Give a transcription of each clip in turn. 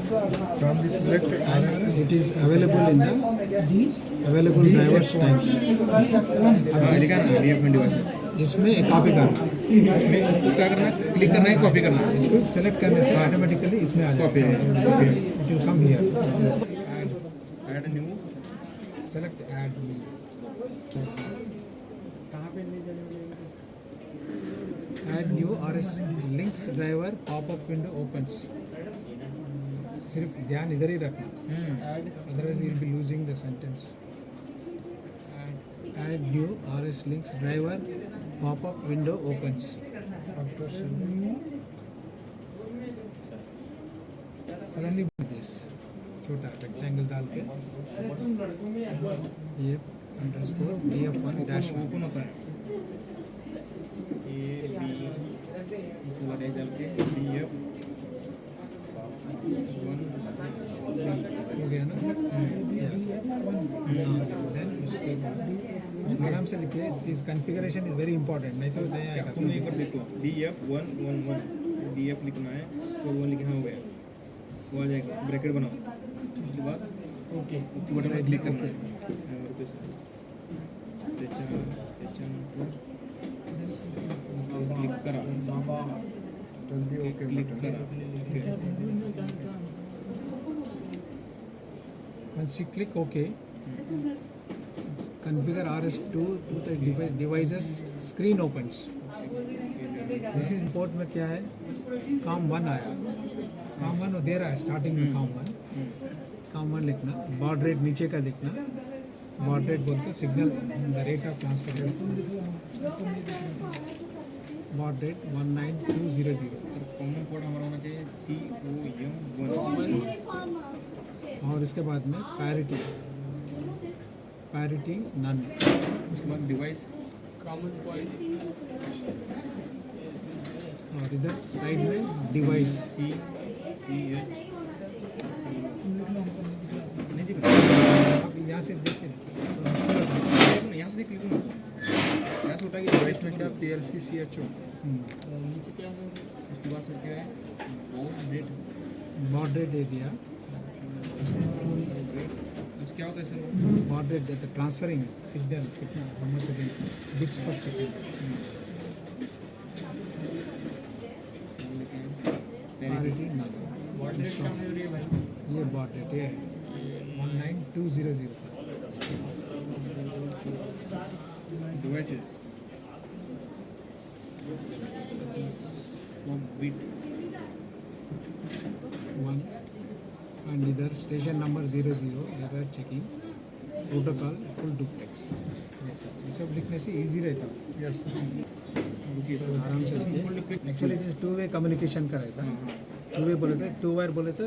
From this select It is available in the available drivers types. लिखा ना DF1 devices. इसमें एक copy करना, इसमें उसको क्या करना है? क्लिक करना है, कॉपी करना है. इसको सेलेक्ट करने से ऑटोमेटिकली इसमें आ कॉपी जाएगा. It will come here. Add new. Select add new. Add new RS links driver pop-up window opens. सिर्फ ध्यान इधर ही रखना, otherwise you will be losing the sentence. Add new RS links driver pop-up window opens. Suddenly this छोटा rectangle डाल के ये underscore DF1 dash open होता है. डाल के DF1 हो गया ना. Then आराम से लिखिए. This configuration is very important, नहीं तो नहीं आएगा. तुम एक बार देखो DF111 DF लिखना है और 1 लिखना हो गया, वो आ जाएगा. ब्रैकेट बनाओ, उसके बाद ओके बटन पर क्लिक करके क्लिक करा, जल्दी ओके क्लिक करा. Once you click OK, configure RS2 to the devices screen opens. This is import में क्या है? COM1 आया. COM1 वो दे रहा है स्टार्टिंग में. COM1 लिखना. बॉड रेट नीचे का लिखना. बॉड रेट बोलते signal the rate of transfer. Baud rate 19200. Common code हमारा होना चाहिए COM1 और इसके बाद में पैरिटी नन. उसके बाद डिवाइस और इधर साइड में डिवाइस CEH आप यहाँ से देखिए. यहाँ से क्लिक करो, यहाँ से उठा के डिवाइस में क्या PLC CHO. उसके बाद सर क्या है बॉड रेट दे दिया. क्या होता है सर? बॉड रेट देते ट्रांसफरिंग सिग्नल कितना नंबर सेकेंड बिट्स पर सेकेंड. Parity none. ये बॉड रेट है 19200. डिवाइसेस बिट 1 and इधर station number 00 error checking protocol full duplex. ये सब लिखने से इजी रहता है. यस आराम से लिखिए. एक्चुअली दिस 2 वे कम्युनिकेशन का रहता है. 2 वे बोले थे, 2 वायर बोले थे,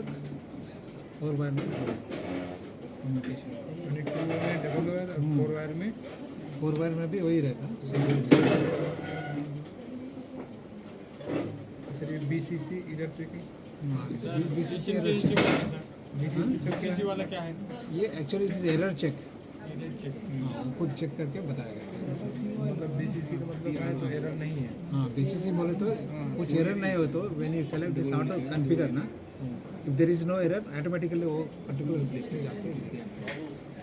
4 वायर में कम्युनिकेशन. 2 में डबल वायर और 4 वायर में 4 वायर में भी वही रहता. सर ये BCC एरर चेकिंग. BCC वाला क्या है? ये actually it is error check. खुद चेक करके बताएगा. मतलब BCC का मतलब है तो एरर नहीं है. हाँ BCC बोले तो कुछ एरर नहीं हो तो when you select this auto configure ना, if there is no error automatically वो पर्टिकुलर प्लेस पे जाके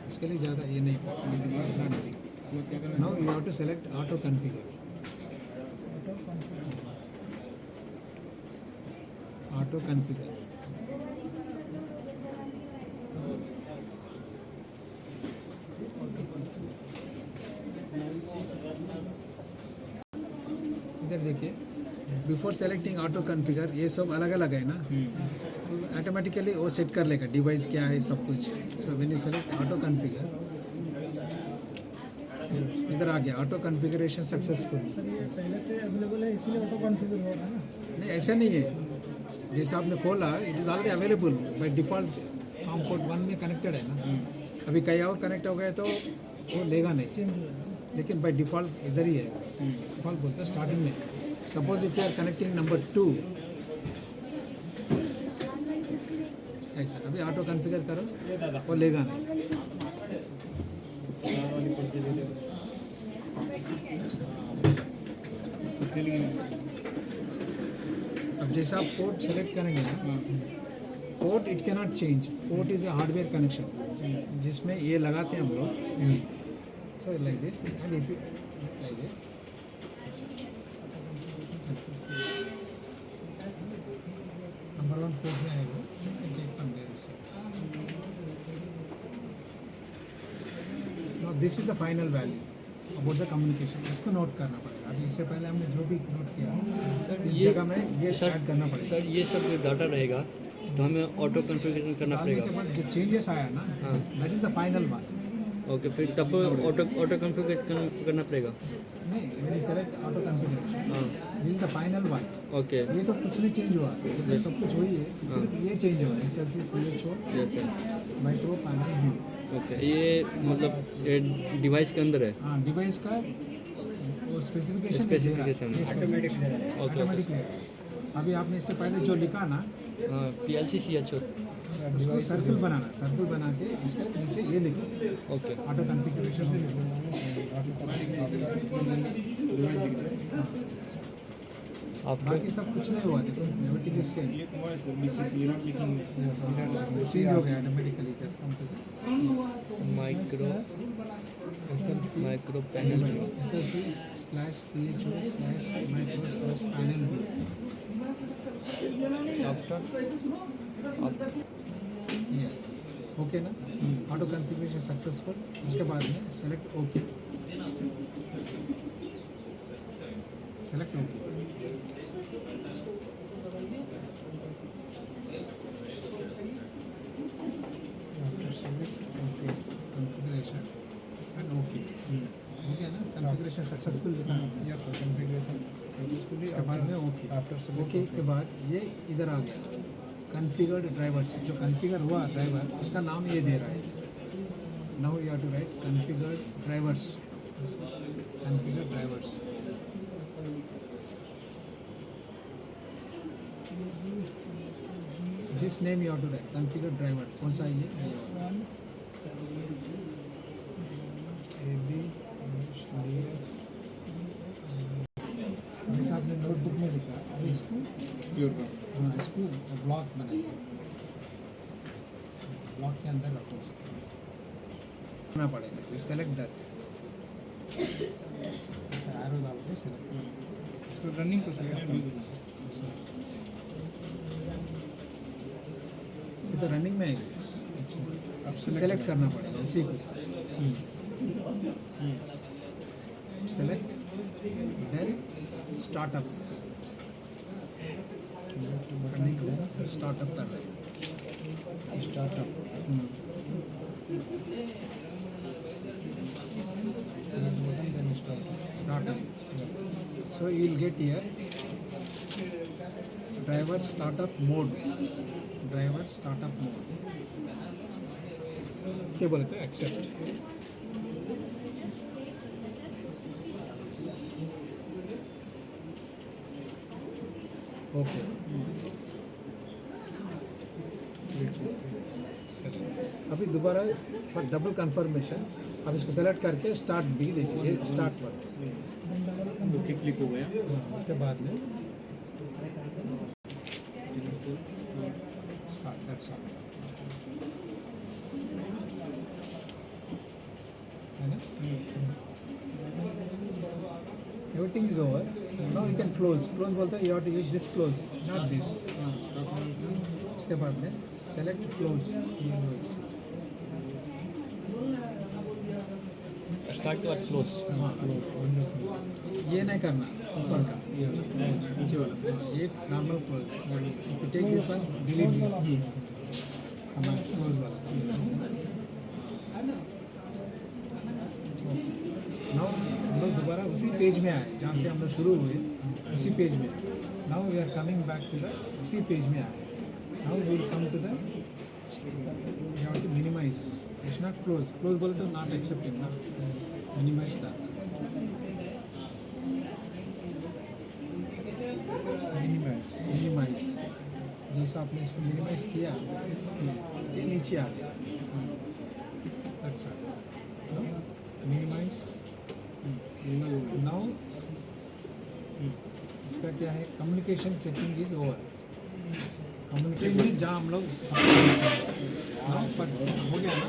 इसके लिए ज़्यादा ये नहीं. Now you have to select auto configure. Auto configure इधर देखिए. बिफोर सेलेक्टिंग ऑटो कॉन्फ़िगर ये सब अलग अलग है ना, ऑटोमेटिकली वो सेट कर लेगा डिवाइस क्या है सब कुछ. So when you select auto configure इधर आ गया ऑटो कॉन्फ़िगरेशन सक्सेसफुल. सर ये पहले से अवेलेबल है इसलिए ऑटो कॉन्फ़िगर हो रहा है ना. नहीं ऐसा नहीं है. जैसे आपने खोला it is already available by default. COM port 1 में कनेक्टेड है ना. अभी कहीं और कनेक्ट हो गए तो वो लेगा नहीं, लेकिन बाय डिफ़ॉल्ट इधर ही है. डिफ़ॉल्ट बोलते हैं स्टार्टिंग में. Suppose if you are connecting number 2 ऐसा. अभी ऑटो कॉन्फ़िगर करो वो लेगा नहीं. अब जैसा आप पोर्ट सेलेक्ट करेंगे ना, port it cannot change. Port is a hardware connection जिसमें ये लगाते हैं हम लोग. So like this and if like this. Number 1 port में आएगा. Now this is the final value about the communication. इसको नोट करना पड़ेगा. अभी इससे पहले हमने जो भी नोट किया इस जगह में ये ऐड करना पड़ेगा. सर ये सब जो डाटा रहेगा तो हमें ऑटो कॉन्फ़िगरेशन करना डालने पड़ेगा. के बाद जो चेंजेस आया ना that is the final one. Okay, फिर तब ऑटो कॉन्फ़िगरेशन करना पड़ेगा. नहीं when you select auto configuration हाँ, this is the final one. Okay. ये तो कुछ नहीं चेंज हुआ. ये तो सब कुछ वही है. सिर्फ ये चेंज हुआ है. SLC CHO yes sir. Micro panel view. Okay, ये मतलब ये डिवाइस के अंदर है. हाँ डिवाइस का वो स्पेसिफिकेशन स्पेसिफिकेशन. ओके. ऑटोमेटिक. अभी आपने इससे पहले जो लिखा ना हाँ, PLC CHO. उसको सर्कल बनाना. सर्कल बना के इसके नीचे ये लिखो ओके. Auto configuration. आफ्टर बाकी सब कुछ नहीं हुआ. देखो एवरीथिंग इज सेम. ये हुआ है sir BCC you're not making change हो गया ऑटोमेटिकली. कैसे come micro panel. SLC /CHO /micro /panel view. After okay ना. Auto configuration successful. उसके बाद में select okay. Select okay. Okay configuration and okay. Okay ना. कॉन्फ़िगरेशन सक्सेसफुल लिखा है. yes sir configuration उसके बाद में ओके. ओके के बाद ये इधर आ गया कॉन्फ़िगर्ड ड्राइवर्स. जो कॉन्फ़िगर हुआ ड्राइवर उसका नाम ये दे रहा है. Now you have to write configured drivers. Configured drivers. This name you have to write configured driver. कौन सा है ये? जैसे आपने नोटबुक में लिखा अभी इसको pure का हाँ इसको ब्लॉक बनाइए. ब्लॉक के अंदर रखो इसको. करना पड़ेगा. You select that. एरो डाल के सेलेक्ट. इसको रनिंग को select करना ये तो रनिंग में है. सेलेक्ट करना पड़ेगा इसी को. Select then startup. स्टार्टअप कर रहे हैं. Startup. Startup. So you will get here driver startup mode. Driver startup mode. क्या बोलते हैं? एक्सेप्ट. ओके. अभी दोबारा फॉर डबल कंफर्मेशन अब इसको सेलेक्ट करके स्टार्ट भी दीजिए. स्टार्ट पर ओके क्लिक हो गया. उसके बाद में स्टार्ट. That's all. है ना. Everything is over. Now you can close. Close बोलते हैं you have to use this close not this. उसके बाद में select close. Start to close. ये नहीं करना ऊपर का. नीचे वाला ये normal close. Take this one delete. हमारा क्लोज वाला. नाउ हम लोग दोबारा उसी पेज में आए जहाँ से हम लोग शुरू हुए. उसी पेज में. Now we are coming back to the उसी पेज में आए. Now we will come to the you have to minimize. It's not close. Close बोले तो not accepting ना. Minimize that. Minimize. जैसा आपने इसको minimize किया ये नीचे आ गया. That's it. No? Minimize. Now इसका क्या है? Communication setting is over. Community में जहाँ हम लोग हो गया ना।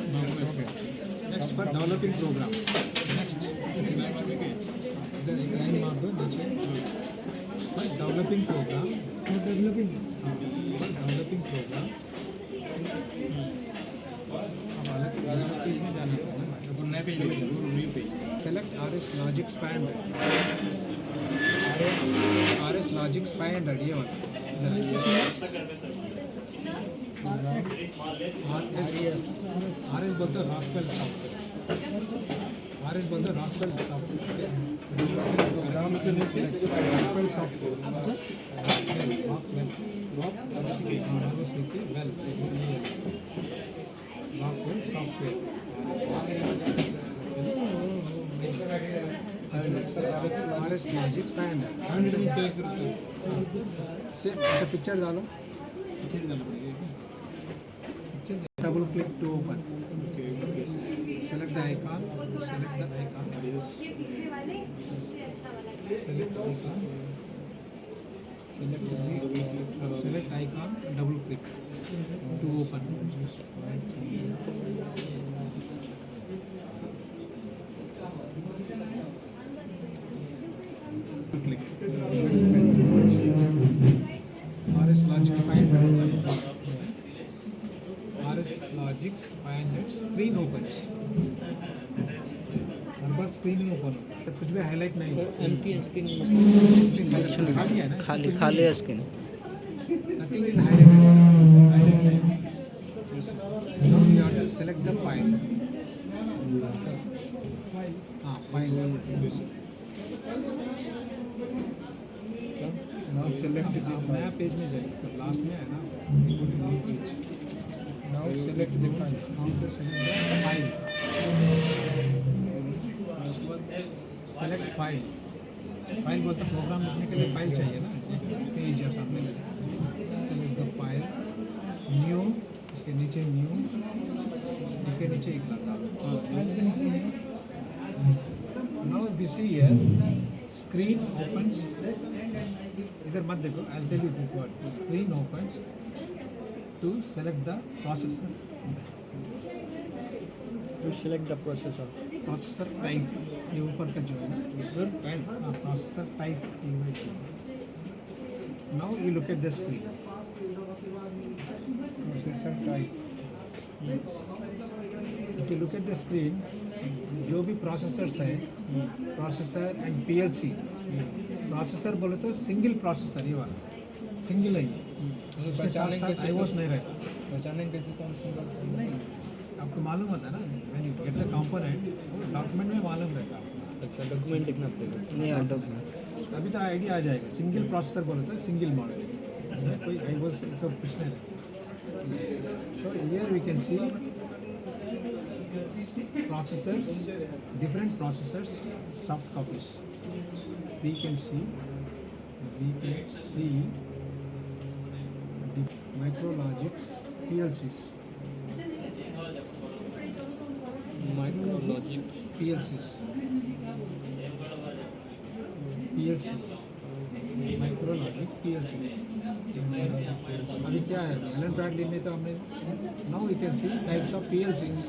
Next for developing program, next इधर एक लाइन मार दो नीचे, for developing program, developing program. अब अलग दूसरे पेज में जाना है, नए पेज में new page. Select RS Logix 500, RS Logix 500 ये वाला RS बोलते रॉकवेल सॉफ्टवेयर, RS बोलते Rockwell software, Rockwell software, Rockwell software. RS Logix 500 से पिक्चर डालो, double click to open, select the icon, select the icon, select icon, double click to open. Click. RS Logix 500. RS Logix 500 screen opens. हर screen ही open होता है, कुछ भी highlight नहीं है। एम्प्टी स्क्रीन स्क्रीन खाली है ना, खाली खाली है screen. Nothing is highlighted. Now you have to select the file. File. Now select the नया पेज में जाइए, सब लास्ट में है ना, page. Now select the file. Now select the file. Select file. File बोलते प्रोग्राम लिखने के लिए फाइल चाहिए ना, पेज या सामने लगे। Select the file. New, इसके नीचे न्यू, इसके नीचे एक लगा। Now we see here screen opens. इधर मत देखो, I'll tell you this word. Screen opens to select the processor. To select the processor. Processor type ये ऊपर का जो है ना, processor type TYP. Now you look at the screen. Processor type. If you look at the screen, जो भी processors है, processor and PLC, processor बोले तो सिंगल प्रोसेसर ये वाला सिंगल है ये, इसके साथ साथ IOS नहीं रहता। पहचाने कैसे कौन सिंगल? नहीं, आपको मालूम होता है ना, when you get the component document में मालूम रहता है आपको। अच्छा, डॉक्यूमेंट लिखना पड़ेगा। नहीं डॉक्यूमेंट। अभी तो आइडिया आ जाएगा, सिंगल प्रोसेसर बोले तो सिंगल मॉडल, कोई IOS सब कुछ नहीं रहता। So here we can see processors, different processors, soft copies. We can see Micrologix PLCs. Micrologic PLCs. Micrologic PLCs. अभी क्या है, एलन ब्रैडली में तो हमने, now we can see types of PLCs.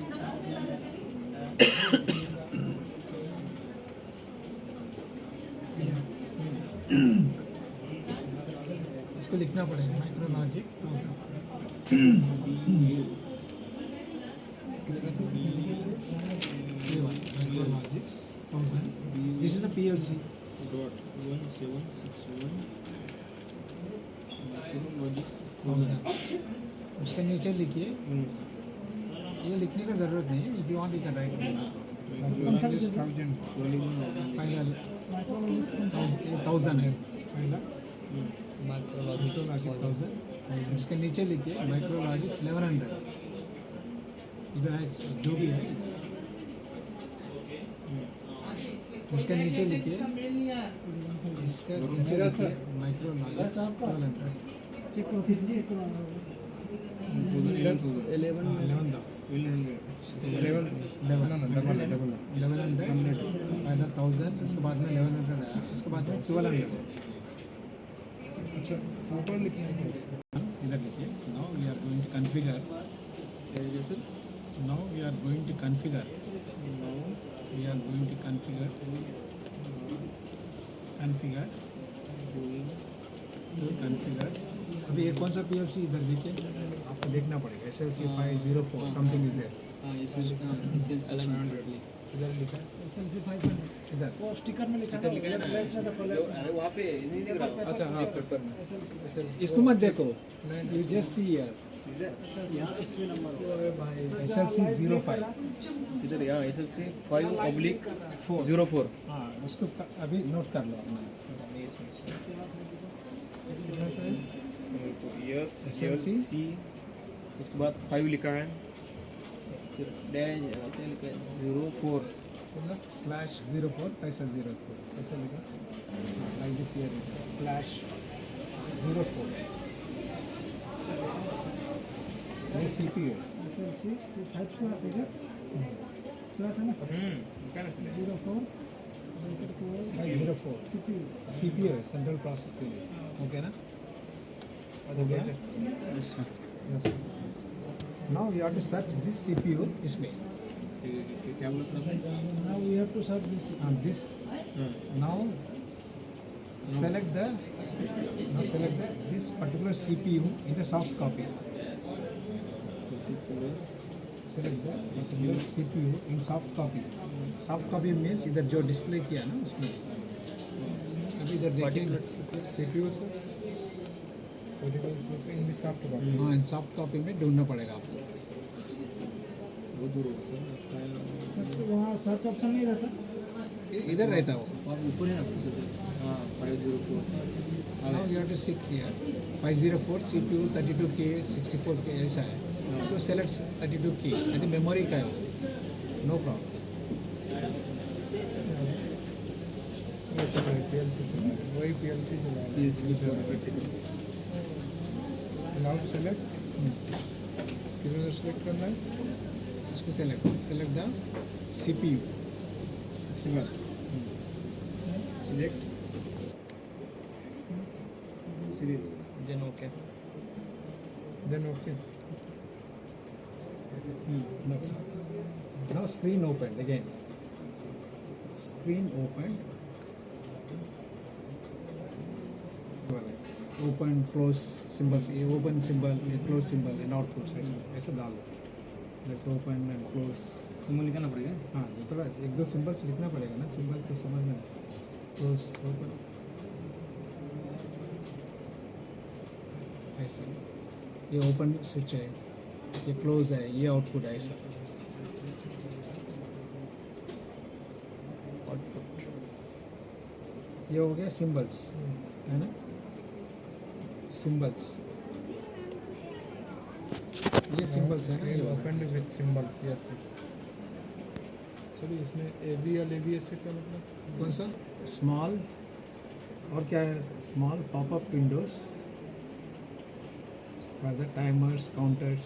इसको लिखना पड़ेगा, माइक्रोलॉजिक 1000। ये वाला माइक्रोलॉजिक्स 1000, this is the PLC .1761 Micrologics 1000। उसके नीचे लिखिए, ये लिखने का ज़रूरत नहीं है, if you want you can write. Micrologics 1000 final 1000 है, फाइनल माइक्रोलॉजिक माइक्रोलॉजिक 1000। उसके नीचे लिखिए माइक्रोलॉजिक्स 1100, इधर है जो भी है। उसके नीचे लिखिए, इसके नीचे लिखिए माइक्रोलॉजिक्स 1200। चेक करो, फिर चेक करो। 11 1100 पहले 1000, उसके बाद में 1100 आया, उसके बाद में 1200। अच्छा, ऊपर लिखना है। इधर लिखिए. Now we are going to configure. Now we are going to configure. We are going to configure. Configure. अभी ये कौन सा PLC इधर देखिए, आपको देखना पड़ेगा. SLC 504 something is there. इधर लिखा है. SLC 500 इधर. वो स्टिकर में लिखा था लेफ्ट साइड पर अरे वहाँ पे नहीं दिख रहा। अच्छा हाँ पेपर में SLC इसको मत देखो. You just see here. यहाँ इसमें नंबर SLC 05. इधर यहाँ SLC 5/04 हाँ, उसको अभी नोट कर लो अपना. Yes SLC? उसके बाद 5 लिखा है फिर डैश क्या लिखा है 04 /04 पैसा 04 ऐसा लिखा. Like this here /04. ये CPU है. SLC 5 स्लैश है क्या स्लैश है ना क्या ना चले 04 504 CPU CPU है, सेंट्रल प्रोसेस यूनिट. ओके ना? हो गया. Now you have to search this CPU इसमें. क्या बोला sir now we have to search this And this now select the this particular CPU in the soft copy. Select the particular CPU in soft copy. Soft copy means इधर जो display किया ना उसमें. अभी इधर देखिए CPU सर इन दी soft copy हाँ, इन soft copy में ढूंढना पड़ेगा आपको. वो दूर होगा सर सर्च वहाँ सर्च ऑप्शन नहीं रहता इधर रहता हो. और ऊपर है ना हाँ 504 Now you have to seek here 504 CPU 32K 64K ऐसा है. So select 32K. I think memory का है. No problem. वही PLC चला नाउ सेलेक्ट किधर सेलेक्ट करना है इसको select the CPU. Select then okay then okay Next. Now screen opened again. Screen opened. Open, close symbols. ये open symbol, ये close symbol, and outputs ऐसा डाल दो. Let's open and close. Symbol लिखना पड़ेगा हाँ, थोड़ा एक दो सिंबल्स लिखना पड़ेगा ना. सिंबल तो समझ में. Close, open. ऐसा. ये open switch है. ये close है. ये output है ऐसा. ये हो गया सिंबल्स है ना. सिंबल्स ये सिंबल्स है ना. ये open with symbols yes sir इसमें ABL ABS से क्या मतलब कौन सा स्मॉल और क्या है. Small popup Windows for the timers counters.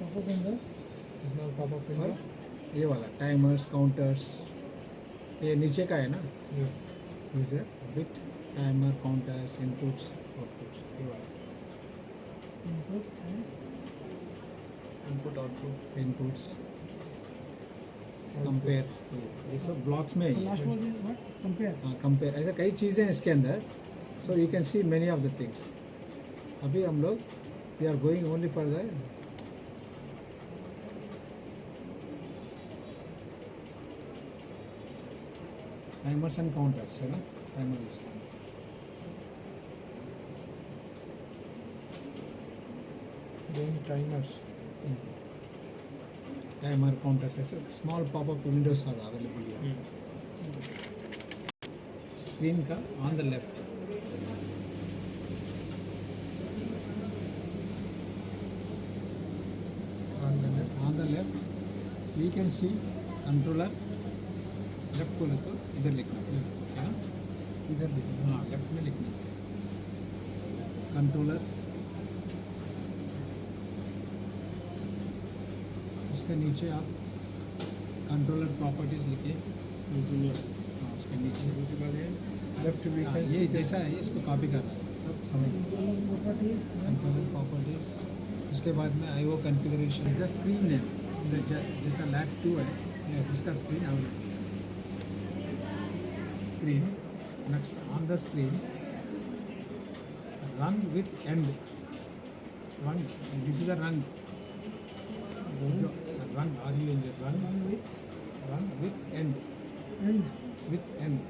Popup window इसमें पॉपअप विंडो ये वाला टाइमर्स काउंटर्स ये नीचे का है ना. Yes user bit timer counters inputs outputs ये वाला inputs and input output inputs compare ये सब ब्लॉक्स में ही लास्ट वन व्हाट कंपेयर हाँ कंपेयर ऐसा कई चीज़ें हैं इसके अंदर. So you can see many of the things. अभी हम लोग we are going only for the timers and counters है ना. टाइमर्स दोनों टाइमर्स टाइमर काउंटर्स ऐसे स्मॉल पॉपअप विंडोज सब अवेलेबल है. स्क्रीन का on the left on the left we can see controller. Left को तो इधर लिखना है ना. इधर लिखना हाँ लेफ्ट में लिखना. कंट्रोलर उसके नीचे आप कंट्रोलर प्रॉपर्टीज लिखिए. हाँ उसके नीचे उसके बाद है ये जैसा है इसको कॉपी करना है तब समझ property कंट्रोलर प्रॉपर्टीज उसके बाद में I O configuration is the screen name जैसा लैब 2 है इसका screen screen next on the screen run with and run this is a run run are you run with and and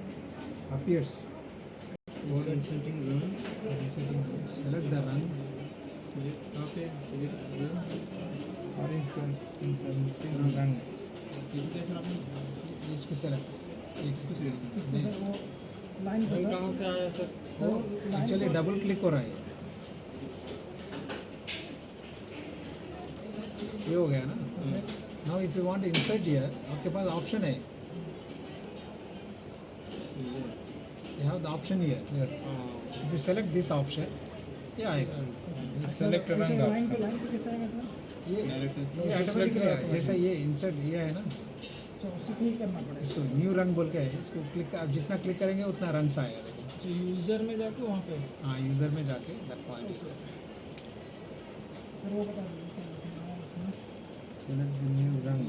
appears और inserting run select the run कहाँ पे run or inserting run कैसे आपने इसको select इसको select इसको sir वो line को सर कहाँ से आया sir sir actually double click हो रहा है ये हो गया ना now if you want insert here आपके पास ऑप्शन है you have the option here if you select this option ये आएगा सेलेक्ट रन लाइन का पे कैसे आएगा सर ये ऑटोमेटिकली आएगा जैसा ये इंसर्ट ये है ना अच्छा उसी पे ही करना पड़ेगा इसको न्यू रंग बोल के है इसको क्लिक आप जितना क्लिक करेंगे उतना रंग सा आएगा देखो अच्छा यूजर में जाके वहाँ पे हाँ यूज़र में जाके दैट पॉइंट सर वो बता दीजिए क्या लिखना है उसमें select the new rung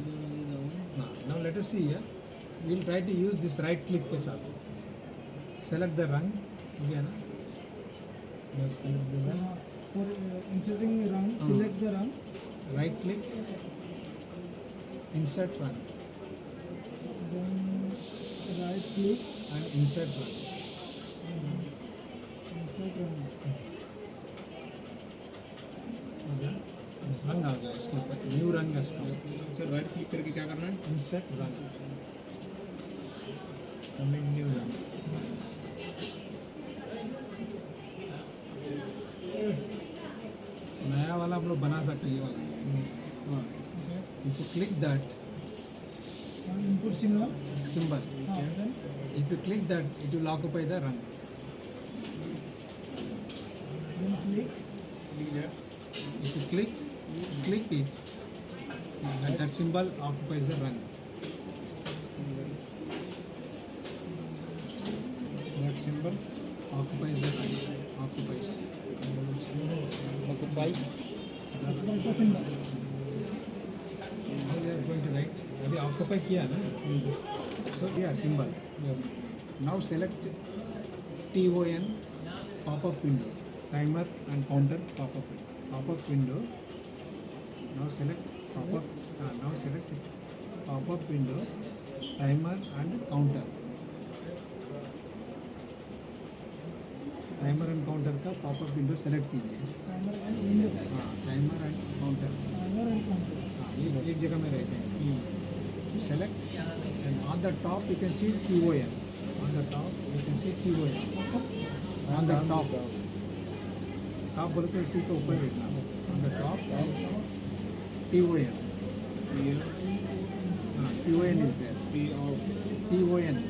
now let us see here we'll try to use this right click के साथ select the rung हो गया ना बस select the rung for inserting run select the run right click insert rung then right click and insert rung insert run हो गया रंग आ गया इसके ऊपर न्यू रंग है इसका सर राइट क्लिक करके क्या करना है insert rung coming new rung नया वाला आप लोग बना सकते हैं ये वाला if you click that input symbol symbol then if you click that it will occupy the rung click if you click it that symbol occupies the rung that symbol occupies the rung occupies occupy का symbol how we are going to write अभी occupy किया ना so yeah symbol now select TON pop-up window timer and counter pop-up window now select pop-up window timer and counter timer and counter का popup window select कीजिए timer and window हाँ timer and counter timer and counter हाँ ये एक जगह में रहते हैं select and on the top you can see TON on the top you can see TON on the top top बोले तो इसी के ऊपर देखना ऑन द टॉप TON हाँ TON is there TON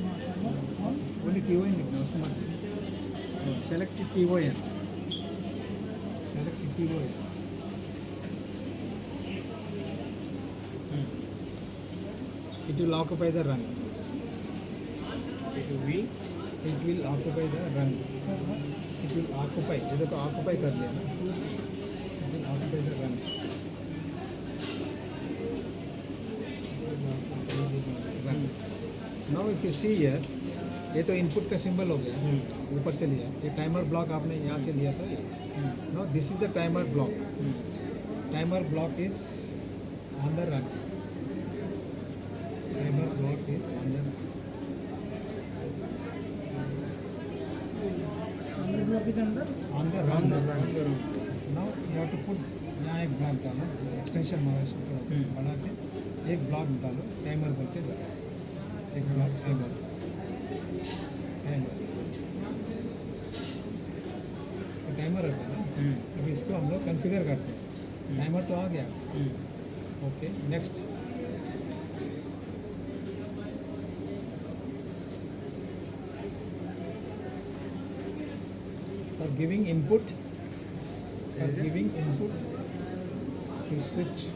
only TON लिखना उसको मत select TON select TON it will occupy the run it will occupy the run it will occupy ये तो occupy कर लिया ना it will occupy the run now if you see here ये तो इनपुट का सिंबल हो गया ऊपर से लिया ये टाइमर ब्लॉक आपने यहाँ से लिया था no this is the timer block is on the run timer block is on the timer block is under on the run now you have to put यहाँ एक ब्लॉक डालो एक्सटेंशन बना के एक ब्लॉक डालो टाइमर बोल के एक ब्लॉक टाइमर टाइमर रहता है ना अब इसको हम लोग कॉन्फ़िगर करते हैं टाइमर तो आ गया okay next for giving input to switch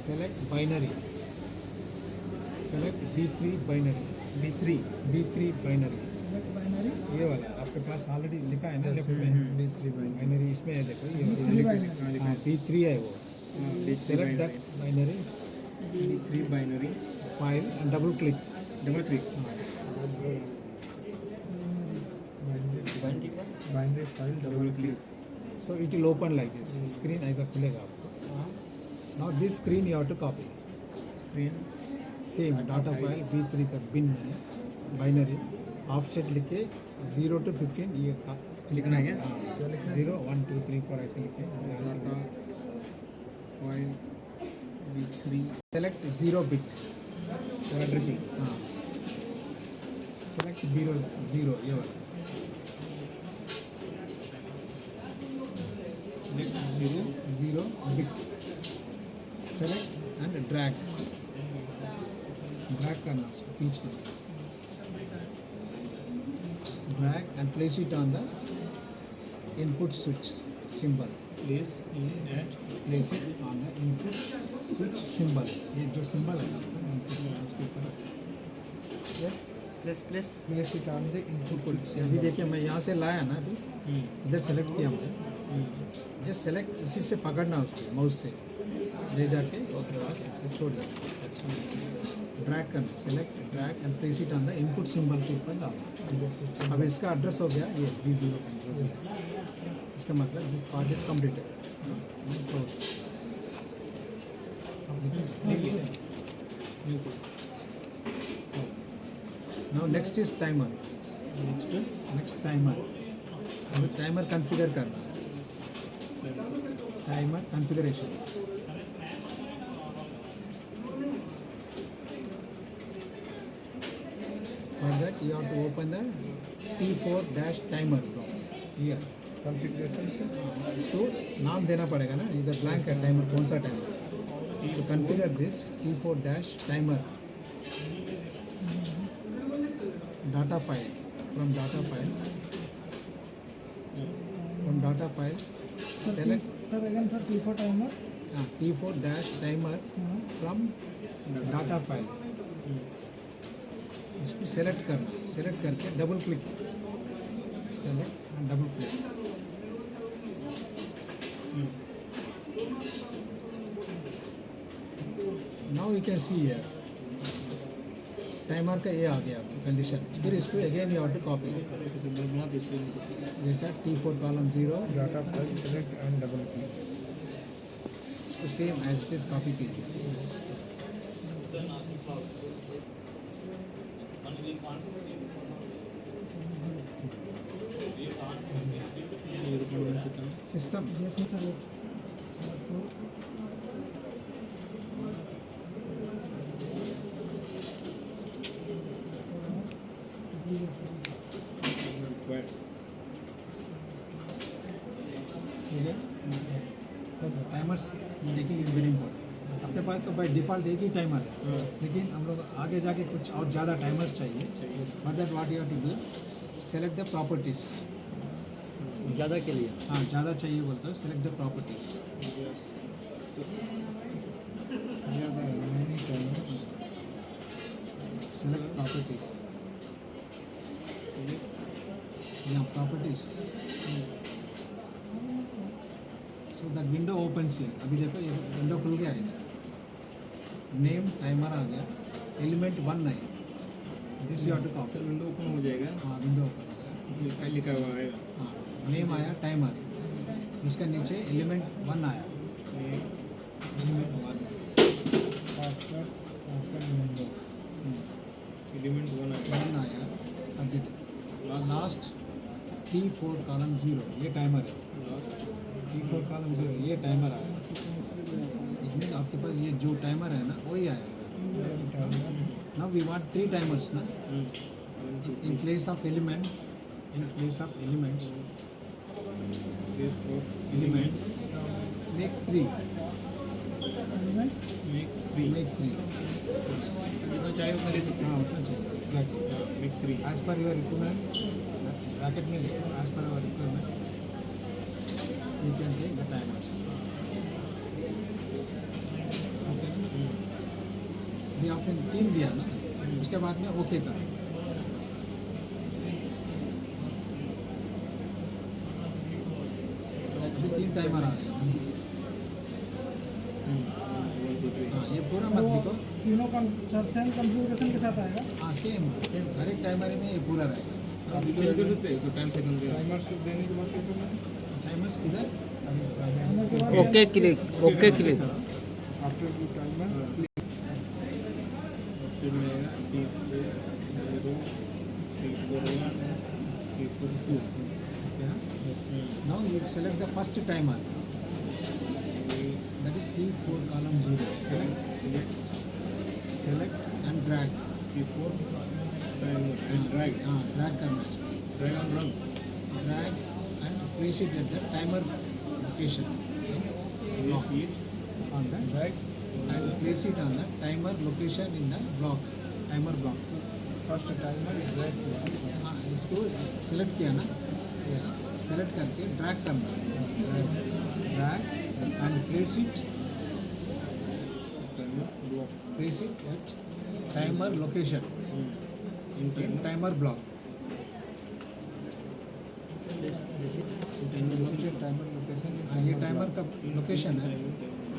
select binary select B3 binary, B3 binary, select binary. ये वाला आपके पास ऑलरेडी लिखा है ना लेफ्ट में B3 बाइनरी, इसमें है देखो ये B3 वाला binary. हाँ B3 है वो. Select that binary B3 binary file and double click. double click Binary file double click So it will open like this. Screen ऐसा खुलेगा आपको. Now this screen you have to copy. screen Same data file B3 का bin है binary offset लिख के 0 to 15 ये लिखना है क्या? 0 1 2 3 4 ऐसे लिखे यहाँ से data file B3 select 0 bit. और addressing हाँ select 0 ये वाला select 0 bit. Select and drag करना उसको खींचना. Drag and place it on the input switch symbol. place in at Place it on the input switch symbol. ये जो symbol है input उसके ऊपर place place place it on the input. अभी देखिए मैं यहाँ से लाया ना अभी इधर सेलेक्ट किया मैं. जस्ट सेलेक्ट उसी से पकड़ना उसको माउस से ले जाके उसके बाद इसे छोड़ देना. ड्रैग करना. Select drag and place it on the input symbol के ऊपर डालना. अब इसका एड्रेस हो गया ये B0 हो गया. इसका मतलब this part is completed. Now next is timer. Next timer. हमें टाइमर कॉन्फ़िगर करना. Timer configuration. For that you have to open the T4-timer here. Configuration इसको नाम देना पड़ेगा ना. इधर ब्लैंक है टाइमर कौन सा टाइमर. तो configure this T4-timer data file from data file select Sir, again, sir, T4 timer. T4-timer from data file. इसको सेलेक्ट करना. सेलेक्ट करके double click. Select and double click. Now you can see here timer का ये आ गया कंडीशन. फिर इसको again you have to copy. जैसा T4 column 0 data file select and double click. इसको same as it is copy कीजिए. System Yes, sir. टाइमर्स देखिए इज वेरी इंपॉर्टेंट. अपने पास तो बाय डिफ़ॉल्ट एक ही टाइमर है, लेकिन हम लोग आगे जाके कुछ और ज़्यादा टाइमर्स चाहिए. For that what you have to do, select the properties. ज़्यादा के लिए हाँ ज़्यादा चाहिए बोलते हो. Select the properties. Select properties. यहाँ properties. So that window opens here. अभी देखो ये विंडो खुल गया इधर. नेम टाइमर आ गया. एलिमेंट 1 नहीं. This you have to copy. Window open हो जाएगा. हाँ विंडो ओपन हो गया. फाइल लिखा हुआ है. हाँ नेम आया टाइमर. उसका नीचे एलिमेंट 1 आया. एलिमेंट 1 एलिमेंट 1 आया. अब लास्ट T4 कॉलम 0 ये टाइमर है. T4 कॉलम 0 ये टाइमर आया. इसमें आपके पास ये जो टाइमर है ना वही आएगा. नाउ वी वांट 3 टाइमर्स ना. in place of element element make 3. make 3 जितना चाहिए उतना ले सकते हाँ उतना चाहिए. Exactly. हैं. Make 3 As per your requirement, bracket में लिखो. As per our requirement, you can take the timers. Okay. अभी आपने 3 दिया ना, उसके बाद में ओके कर। एक्चुअली 3 टाइमर आ गए। हाँ, ये पूरा मत लिखो। तीनों का सेम कंफ्यूगरेशन के साथ आएगा। हाँ सेम हर एक टाइमर में ये पूरा रहेगा। अभी चेंज कर सकते हैं इसको टाइम सेकंड के टाइमर्स किधर? Okay click, okay click. After the timer फिर में आएगा T4 Now you select the first timer. That is T4 column 0. Select and drag. T4 timer and drag Drag करना है इसको. drag and run Drag and place it at the timer location. yes it On the drag and place it on the timer location in the block. Timer block. First timer is drag किया। हाँ, इसको select किया ना, select करके drag करना है। Drag and place it at timer location in in timer block. Timer location, ये timer का लोकेशन है,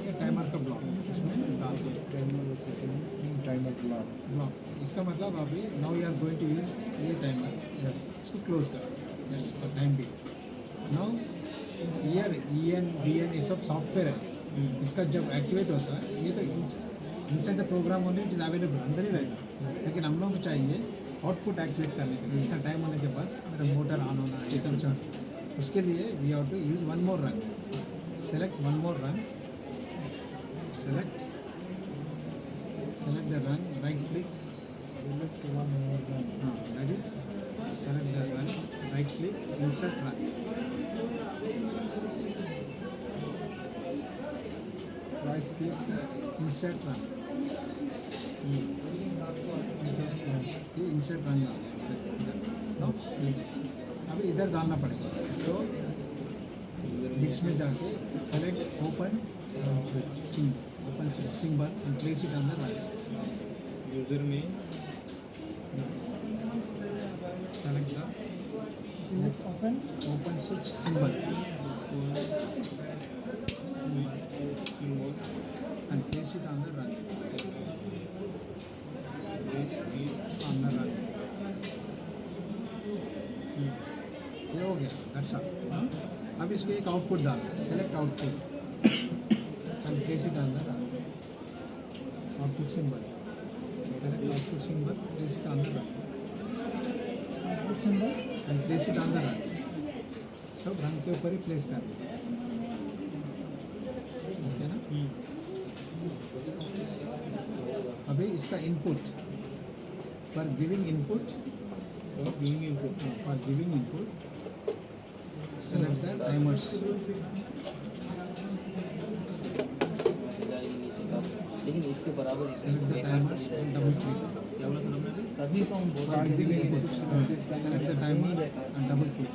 ये टाइमर का ब्लॉक इसमें डाल सकते। Timer location in timer block. Block इसका मतलब अभी now you are going to use ये टाइमर, इसको क्लोज कर जस्ट फॉर टाइम भी। नाउ ईयर EN DN ये सब सॉफ्टवेयर है, इसका जब एक्टिवेट होता है ये तो inside the program only it is available, अंदर ही रहेगा। लेकिन हम लोग को चाहिए आउटपुट एक्टिवेट करने के लिए, इतना टाइम होने के बाद मेरा मोटर ऑन होना है कुछ, उसके लिए we have to use one more run. Select one more run, select the run, right click, that is select the run, right click, insert run. Right click, insert run. ये insert run आ गया। No? अभी इधर डालना पड़ेगा। So bits में जाके select open symbol and place it on the run. User में Select the Select open open switch symbol and place it on the run. On the run. ये हो गया, that's all. अब इसको एक आउटपुट डालना है, select output and place it on the run. Output symbol. Select output symbol, place it on the run. Output symbol and place it on the run. सब run के ऊपर ही प्लेस कर दो। ओके ना? अभी इसका input for giving input select the timers. लेकिन इसके बराबर select the timers, double click. क्या बोला सर आपने? तभी तो हम बोल for giving input select the timer and double click.